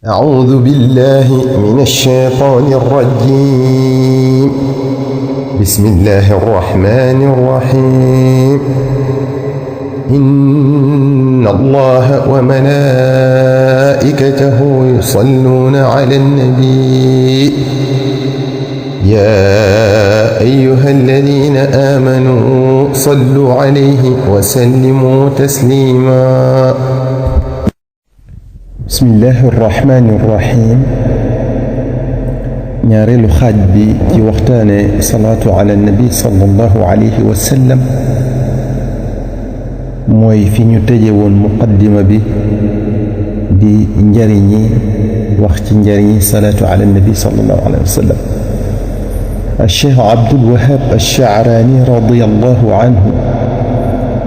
أعوذ بالله من الشيطان الرجيم. بسم الله الرحمن الرحيم. إن الله وملائكته يصلون على النبي يا أيها الذين آمنوا صلوا عليه وسلموا تسليما. bismillahi irrahmani irrahim ñaareelu xaaj bi ci waxtaane salaatu ala nabi sallallahu alayhi wa sallam mooy fi ñu tëje woon muqaddima bi di njariñi wax ci njariñi salaatu ala nabi sallallahu alayhi wa sallam. Cheikh Abdul Wahab Ash-Sha'rani radiyallahu anhu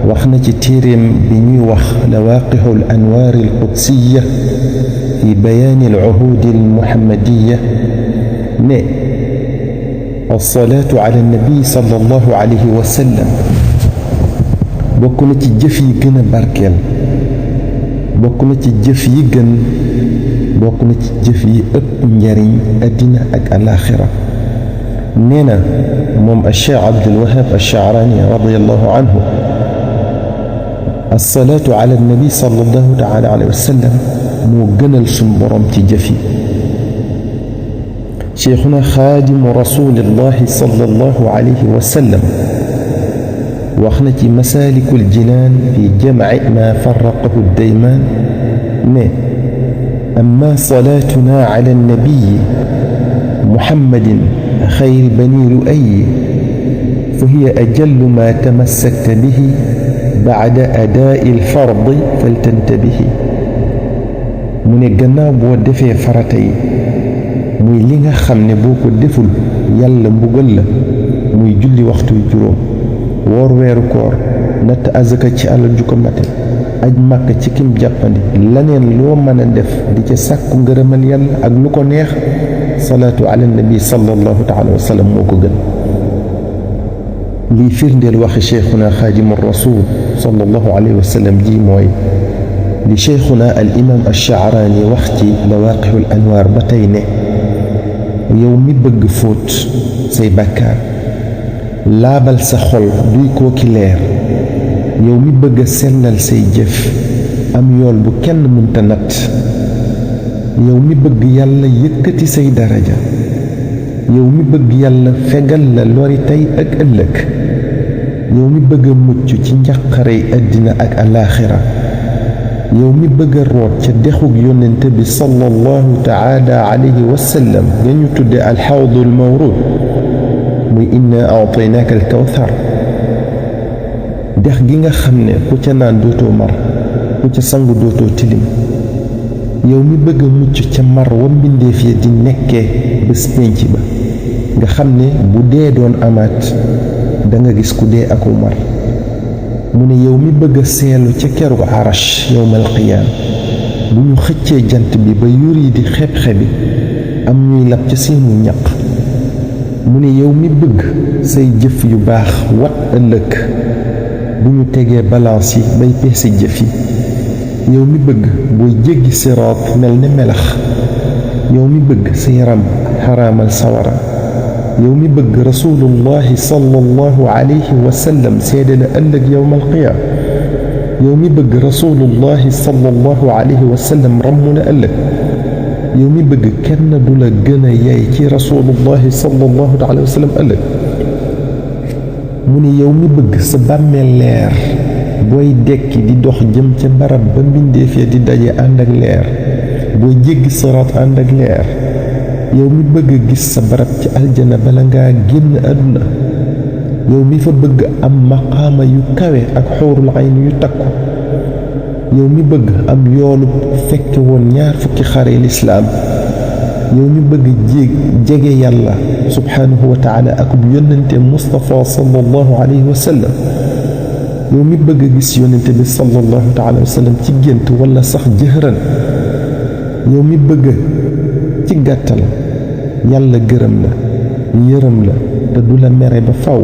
wax na ci téeréem bi ñuy wax lawaqixul anwaar alqudsiya fi bayaani alcuhuudi almuhammadiya ne alsalaatu ala annabi sallallahu alayhi wa sallam bokk na ci jëf yi gën a barkeel, bokk na ci jëf yi gën, bokk na ci jëf yi ëpp njariñ àddina ak alaaxira. nee na moom Cheikh Abdul Wahab Ash-Sha'rani radiyallahu anhu alsalaatu ala nabi sallallahu taala alayhi wa sallam moo gënal suñ borom ci jëf yi. cheikhuna xaadimu rasulillahi sallallahu alayhi wa sallam wax na ci masaalikul jinaan fi jamci ma faraqahu daymaan ne amma salaatuna ala nabiyi muhammadin xayri bani lu'ayyi fa hiya ajallu ma tamassakta bihi baada adaa'i alfardi faltantabihi. mu ne gannaaw boo defee farata yi muy li nga xam ne boo ko deful yàlla mbugal la, muy julli waxtu juróom, woor weeru koor, natt azaka ci alal ju ko mate, aj màkk ci kim jàppandi, laneen loo mën a def di ca sàkku ngërëmal yàlla ak lu ko neex, salaatu ala nabi sallallahu taala wa sallam moo ko gën. lii firndeel waxi cheikhuna xaadimu rasul sallallahu alayhi wa sallam ji mooy li cheikhuna al imam Ash-Sha'rani wax ci lawaqixul anwaar ba tey ne yow mi bëgg fóot say bàkkaar, laabal sa xol duy kooki leer, yow mi bëgg a sellal say jëf am yool bu kenn mënta natt, yow mi bëgg yàlla yëkkati say daraja, yow mi bëgg yàlla fegal la lori tey ak ëllëg, yow mi bëgg a mucc ci njàqarey àddina ak alaaxira, yow mi bëgg a root ca dexug yónnente bi sallallahu taala alayhi wa sallam nga ñu tudde alxawdul mawruud muy inna a'taynaaka alkawthar, dex gi nga xam ne ku ca naan dootoo mar, ku ca sangu dootoo tilim, yow mi bëgg a mucc ca mar wa mbindeef ya di nekkee bés pénc ba nga xam ne bu dee doon amaat da nga gis ku dee aku mar. mu ne yow mi bëgg a seelu ca keru arash yowmal qiyaam bu ñu xëccee jant bi ba yur yi di xeb-xebi am ñuy lab ca seenu ñaq. mu ne yow mi bëgg say jëf yu baax wat ëllëg bu ñu tegee balance yi bay peese jëf yi, yow mi bëgg booy jéggi siraat mel ne melax, yow mi bëgg sa yaram xaraamal sawara, yow mi bëgg rasulullahi sallallahu alayhi wa sallam seede la ëllëg yowmal qiyaam, yow mi bëgg rasulullahi sallallahu alayhi wa sallam ramm la ëllëg, yow mi bëgg kenn du la gën a yey ci rasulullahi sallallahu alayhi wa sallam ëllëg. mu ne yow mi bëgg sa bàmmeel leer booy dekki di dox jëm ca barab ba mbindeef ya di daje ànd ak leer, booy jéggi siraat ànd ak leer, yow mi bëgg gis sa barab ci aljana bala ngaa génn àdduna, yow mi fa bëgg am maqaama yu kawe ak xuurul ayn yu takku, yow mi bëgg am yoolu fekke woon 20 xare lislaam, yow mi bëgg jege yàlla subhaanahu wa taala ak bu yónnente Mustafa sallallahu alayhi wa sallam, yow mi bëgg gis yónnente bi sallallahu taala wa sallam ci gént wala sax jëhran, yow mi bëgg ci gàttal yàlla gërëm la, yërëm la te du la mere ba faw.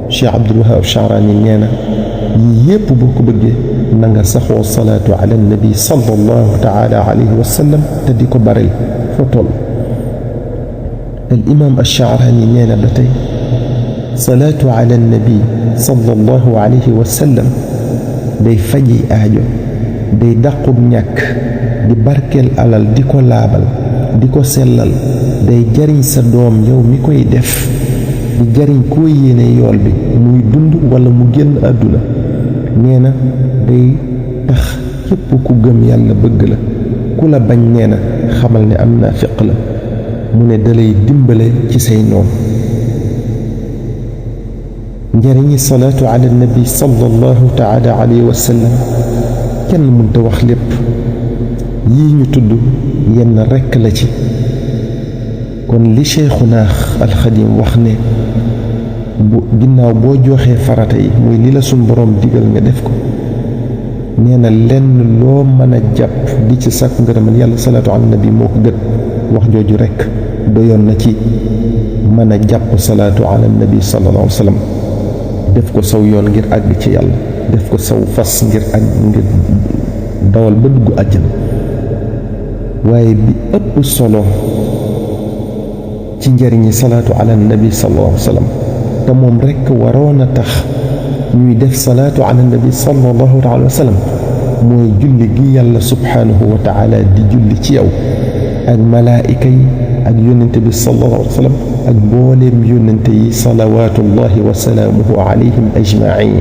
Cheikh Abdul Wahab Ash-Sha'rani nee na yii yépp boo ko bëggee na nga saxoo salaatu ala nabi sallallahu taala alayhi wa sallam te di ko baril foo toll. al imam ash-Sha'rani nee na ba tey salaatu ala nabi sallallahu alayhi wa sallam day faji aajo, day dàqub ñàkk, di barkeel alal, di ko laabal, di ko sellal, day jariñ sa doom yow mi koy def, di jariñ koo yéene yool bi muy dund wala mu génn àdduna. nee na day tax képp ku gëm yàlla bëgg la, ku la bañ nee na xamal ne am naafiq la. mu ne dalay dimbale ci say noon. njariñi salaatu ala nabi sallallahu taala alayhi wa sallam kenn mënta wax lépp, yii ñu tudd yenn rekk la ci. kon li Cheikhuna alxadim wax ne bu ginnaaw boo joxee farata yi muy li la suñ boroom digal nga def ko, nee na lenn loo mën a jàpp di ci sàkku ngërëmal yàlla salaatu ala nabi moo ko gën. wax jooju rekk doyoon na ci mën a jàpp salaatu ala nabi sallallahu alayhi wa sallam, def ko saw yoon ngir àgg ci yàlla, def ko saw fas ngir dawal ba dugg àjjana. waaye bi ëpp solo ci njariñi salaatu ala nabi sallallahu alayhi wa sallam te moom rekk waroon a tax ñuy def salaatu ala nabi sallallahu alayhi wa sallam mooy julli gi yàlla subhaanahu wa taala di julli ci yow ak malaayika yi ak yónnente bi sallallahu alayhi wa sallam ak mbooleem yónnente yi salawaatullahi wa salaamuhu alayhim ajmain.